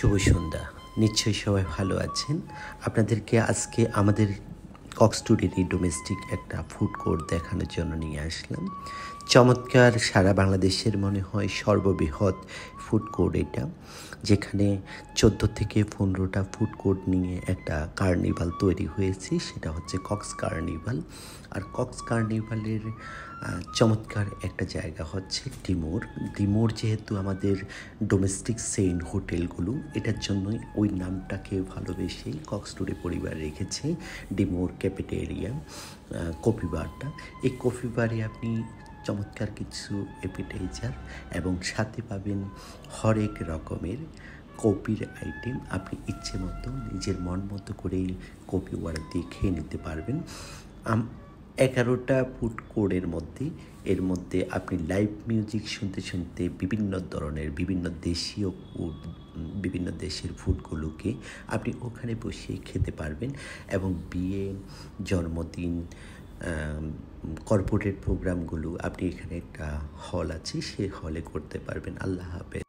শুভ সন্ধ্যা। নিশ্চয়ই সবাই ভালো আছেন। আপনাদেরকে আজকে আমাদের কক্সটুডিরই ডোমেস্টিক একটা ফুড কোর্ট দেখানোর জন্য নিয়ে আসলাম। চমৎকার, সারা বাংলাদেশের মনে হয় সর্ববৃহৎ ফুড কোর্ট এটা, যেখানে 14 থেকে 15টা ফুড কোর্ট নিয়ে একটা কার্নিভাল তৈরি হয়েছে। সেটা হচ্ছে কক্স কার্নিভাল। আর কক্স কার্নিভালের চমৎকার একটা জায়গা হচ্ছে ডিমোর। ডিমোর যেহেতু আমাদের ডোমেস্টিক সেইন হোটেলগুলো, এটার জন্যই ওই নামটাকে ভালোবেসেই কক্সটুডে পরিবার রেখেছে ডিমোর ক্যাফেটেরিয়া কফি বারটা। এই কফি বারে আপনি চমৎকার কিছু অ্যাপিটাইজার এবং সাথে পাবেন হরেক রকমের কফির আইটেম। আপনি ইচ্ছে মতো নিজের মন মতো করে কফি অর্ডার দিয়ে খেয়ে নিতে পারবেন। 11টা ফুড কোর্টের মধ্যে এর মধ্যে আপনি লাইভ মিউজিক শুনতে শুনতে বিভিন্ন ধরনের বিভিন্ন দেশের ফুডগুলোকে আপনি ওখানে বসে খেতে পারবেন। এবং বিয়ে, জন্মদিন, কর্পোরেট প্রোগ্রামগুলো আপনি এখানে একটা হল আছে, সেই হলে করতে পারবেন। আল্লাহ হাফেজ।